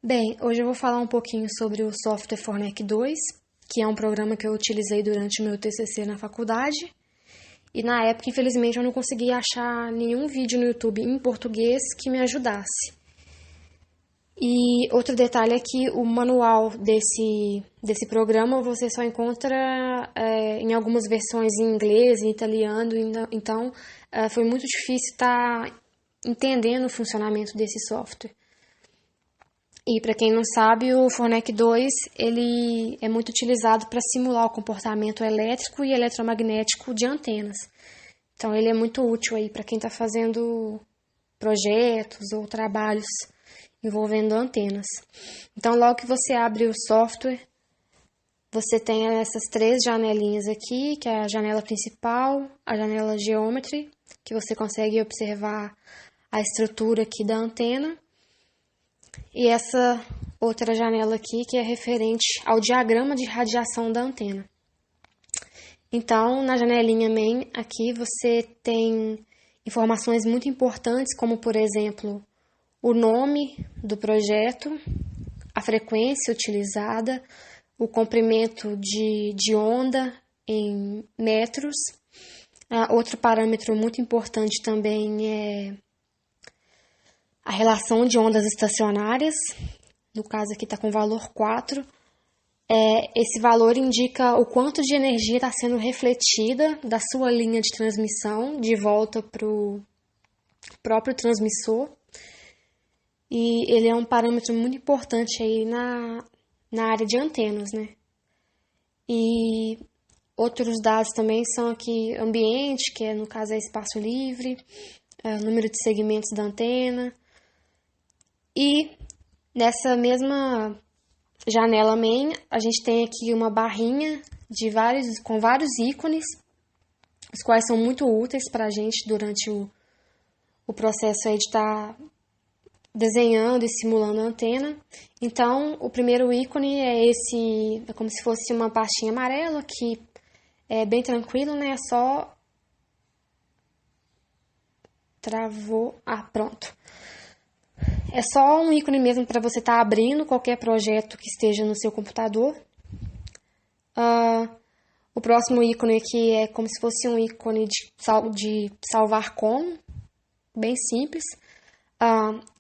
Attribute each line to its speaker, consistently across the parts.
Speaker 1: Bem, hoje eu vou falar um pouquinho sobre o software Fornec 2, que é um programa que eu utilizei durante o meu TCC na faculdade. E na época, infelizmente, eu não consegui achar nenhum vídeo no YouTube em português que me ajudasse. E outro detalhe é que o manual desse programa você só encontra em algumas versões em inglês, em italiano, então foi muito difícil estar entendendo o funcionamento desse software. E para quem não sabe, o Fornec 2 ele é muito utilizado para simular o comportamento elétrico e eletromagnético de antenas. Então ele é muito útil aí para quem está fazendo projetos ou trabalhos envolvendo antenas. Então logo que você abre o software, você tem essas três janelinhas aqui, que é a janela principal, a janela Geometry, que você consegue observar a estrutura aqui da antena, e essa outra janela aqui, que é referente ao diagrama de radiação da antena. Então, na janelinha Main, aqui você tem informações muito importantes, como, por exemplo, o nome do projeto, a frequência utilizada, o comprimento de onda em metros. Outro parâmetro muito importante também é a relação de ondas estacionárias, no caso aqui está com valor 4. Esse valor indica o quanto de energia está sendo refletida da sua linha de transmissão de volta para o próprio transmissor. E ele é um parâmetro muito importante aí na área de antenas, né? E outros dados também são aqui ambiente, que no caso é espaço livre, número de segmentos da antena. E nessa mesma janela main, a gente tem aqui uma barrinha com vários ícones, os quais são muito úteis para a gente durante o processo aí de estar desenhando e simulando a antena. Então, o primeiro ícone é como se fosse uma pastinha amarela, que é bem tranquilo, né? É só... Travou. Pronto. É só um ícone mesmo para você estar abrindo qualquer projeto que esteja no seu computador. O próximo ícone aqui é como se fosse um ícone de salvar como, bem simples.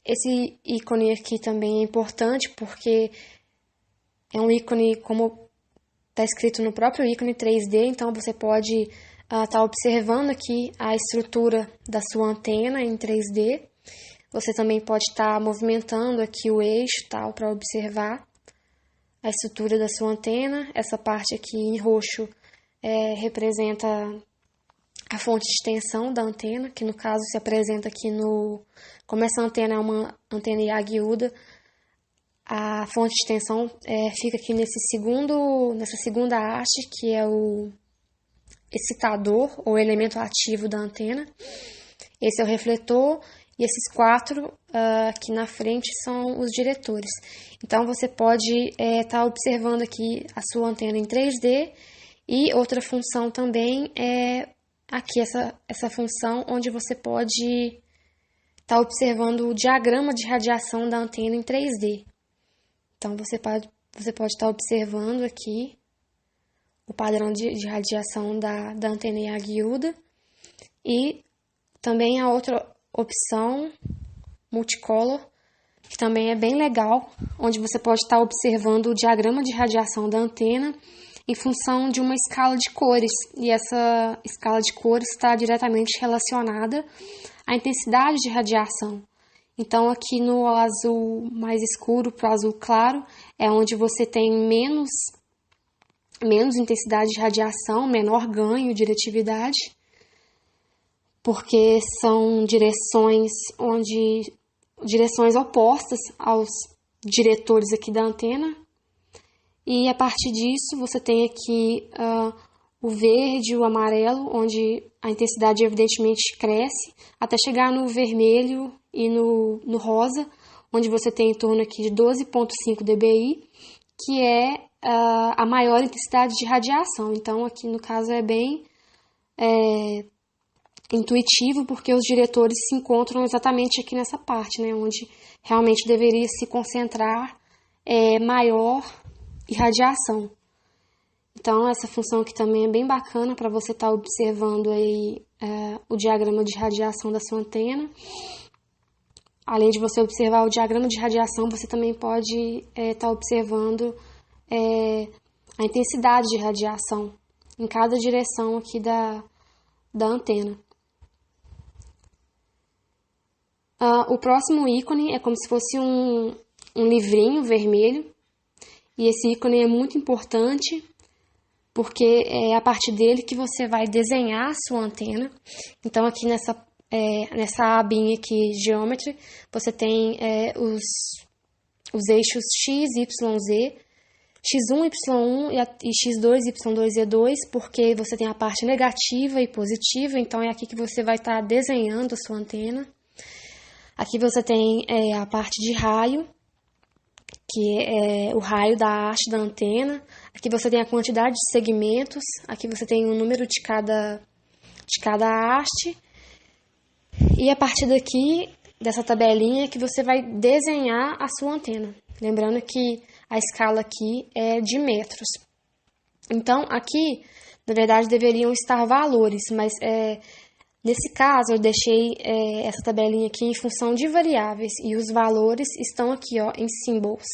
Speaker 1: Esse ícone aqui também é importante porque é um ícone, como está escrito no próprio ícone 3D, então você pode estar observando aqui a estrutura da sua antena em 3D. Você também pode estar movimentando aqui o eixo para observar a estrutura da sua antena. Essa parte aqui em roxo representa a fonte de tensão da antena, que no caso se apresenta aqui como essa antena é uma antena aguda, a fonte de tensão fica aqui nessa segunda haste, que é o excitador ou elemento ativo da antena. Esse é o refletor. E esses quatro aqui na frente são os diretores. Então, você pode estar observando aqui a sua antena em 3D. E outra função também é aqui essa função onde você pode estar observando o diagrama de radiação da antena em 3D. Então, você pode estar observando aqui o padrão de radiação da antena aguda. E também a outra opção multicolor, que também é bem legal, onde você pode estar observando o diagrama de radiação da antena em função de uma escala de cores, e essa escala de cores está diretamente relacionada à intensidade de radiação. Então, aqui no azul mais escuro para o azul claro, é onde você tem menos intensidade de radiação, menor ganho de diretividade, porque são direções opostas aos diretores aqui da antena. E a partir disso você tem aqui o verde e o amarelo, onde a intensidade evidentemente cresce, até chegar no vermelho e no rosa, onde você tem em torno aqui de 12,5 dBi, que é a maior intensidade de radiação. Então aqui no caso é bem intuitivo, porque os diretores se encontram exatamente aqui nessa parte, né, onde realmente deveria se concentrar maior irradiação. Então, essa função aqui também é bem bacana para você estar observando aí o diagrama de radiação da sua antena. Além de você observar o diagrama de radiação, você também pode estar observando a intensidade de radiação em cada direção aqui da antena. O próximo ícone é como se fosse um livrinho vermelho, e esse ícone é muito importante porque é a partir dele que você vai desenhar a sua antena. Então, aqui nessa abinha aqui, Geometry, você tem os eixos X, Y, Z, X1, Y1 e X2, Y2, Z2, porque você tem a parte negativa e positiva, então é aqui que você vai estar desenhando a sua antena. Aqui você tem a parte de raio, que é o raio da haste da antena. Aqui você tem a quantidade de segmentos. Aqui você tem o número de cada haste. E a partir daqui, dessa tabelinha, que você vai desenhar a sua antena. Lembrando que a escala aqui é de metros. Então, aqui, na verdade, deveriam estar valores, mas nesse caso, eu deixei essa tabelinha aqui em função de variáveis, e os valores estão aqui, ó, em symbols.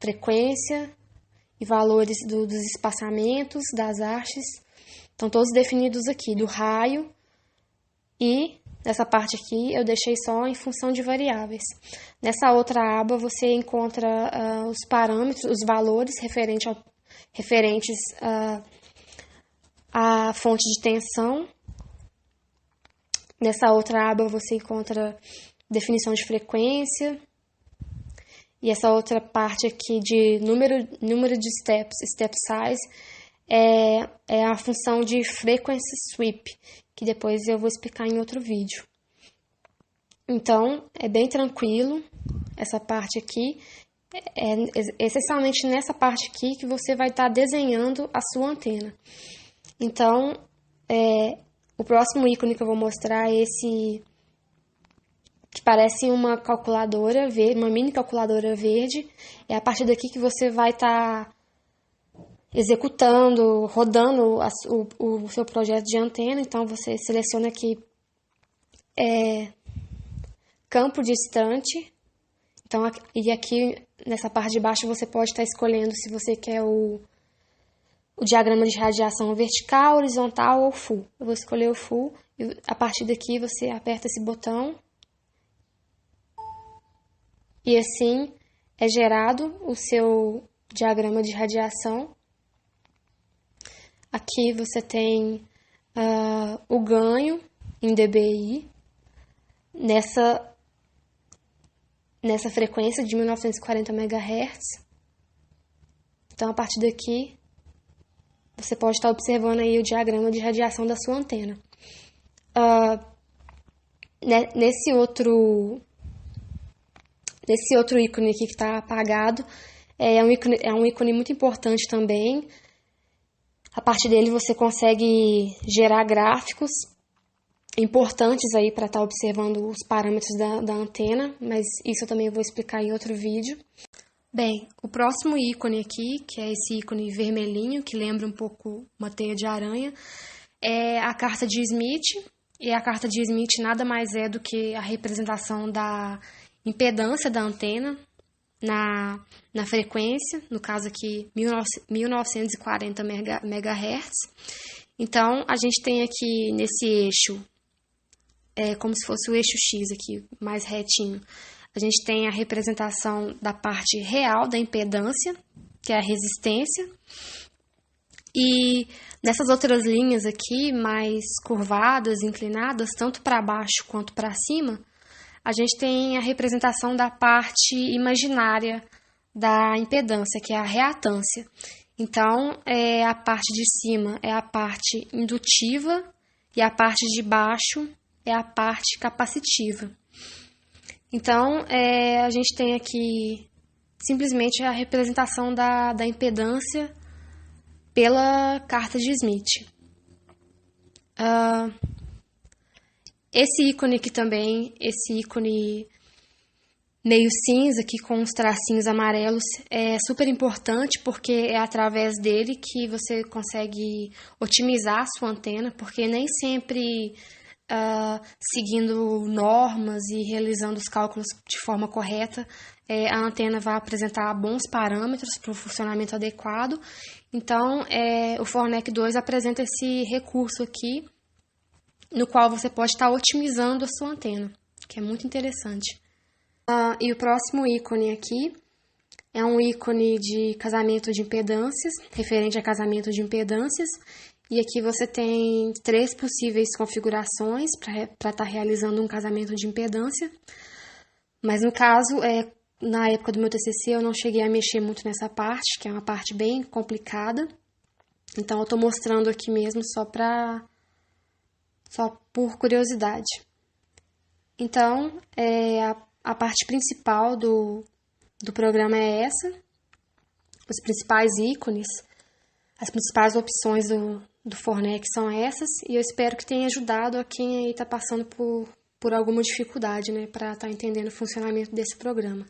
Speaker 1: Frequência e valores dos espaçamentos, das hastes, estão todos definidos aqui, do raio, e nessa parte aqui eu deixei só em função de variáveis. Nessa outra aba você encontra os parâmetros, os valores referentes a fonte de tensão. Nessa outra aba você encontra definição de frequência. E essa outra parte aqui de número de steps, step size, é a função de frequency sweep, que depois eu vou explicar em outro vídeo. Então, é bem tranquilo essa parte aqui. É essencialmente nessa parte aqui que você vai estar desenhando a sua antena. Então, o próximo ícone que eu vou mostrar é esse, que parece uma calculadora verde, uma mini calculadora verde. É a partir daqui que você vai estar executando, rodando o seu projeto de antena. Então, você seleciona aqui campo distante. Então, e aqui nessa parte de baixo você pode estar escolhendo se você quer o diagrama de radiação vertical, horizontal ou full. Eu vou escolher o full, e a partir daqui você aperta esse botão e assim é gerado o seu diagrama de radiação. Aqui você tem o ganho em dBi nessa frequência de 1940 MHz. Então, a partir daqui, você pode estar observando aí o diagrama de radiação da sua antena. Nesse outro ícone aqui que está apagado, é um ícone muito importante também. A partir dele você consegue gerar gráficos importantes aí para estar observando os parâmetros da antena, mas isso eu também vou explicar em outro vídeo. Bem, o próximo ícone aqui, que é esse ícone vermelhinho, que lembra um pouco uma teia de aranha, é a carta de Smith. E a carta de Smith nada mais é do que a representação da impedância da antena na frequência, no caso aqui 1940 MHz. Então, a gente tem aqui nesse eixo, como se fosse o eixo X aqui, mais retinho, a gente tem a representação da parte real da impedância, que é a resistência. E nessas outras linhas aqui, mais curvadas, inclinadas, tanto para baixo quanto para cima, a gente tem a representação da parte imaginária da impedância, que é a reatância. Então, a parte de cima é a parte indutiva e a parte de baixo é a parte capacitiva. Então, a gente tem aqui simplesmente a representação da impedância pela carta de Smith. Esse ícone aqui também, esse ícone meio cinza aqui com os tracinhos amarelos, é super importante porque é através dele que você consegue otimizar a sua antena, porque nem sempre seguindo normas e realizando os cálculos de forma correta, a antena vai apresentar bons parâmetros para o funcionamento adequado. Então, o Fornec 2 apresenta esse recurso aqui, no qual você pode estar otimizando a sua antena, que é muito interessante. E o próximo ícone aqui é um ícone de casamento de impedâncias, referente a casamento de impedâncias. E aqui você tem 3 possíveis configurações para estar realizando um casamento de impedância. Mas no caso, na época do meu TCC, eu não cheguei a mexer muito nessa parte, que é uma parte bem complicada. Então, eu estou mostrando aqui mesmo só por curiosidade. Então, a parte principal do programa é essa. Os principais ícones, as principais opções do Fornec são essas. E eu espero que tenha ajudado a quem aí está passando por alguma dificuldade, né, para estar entendendo o funcionamento desse programa.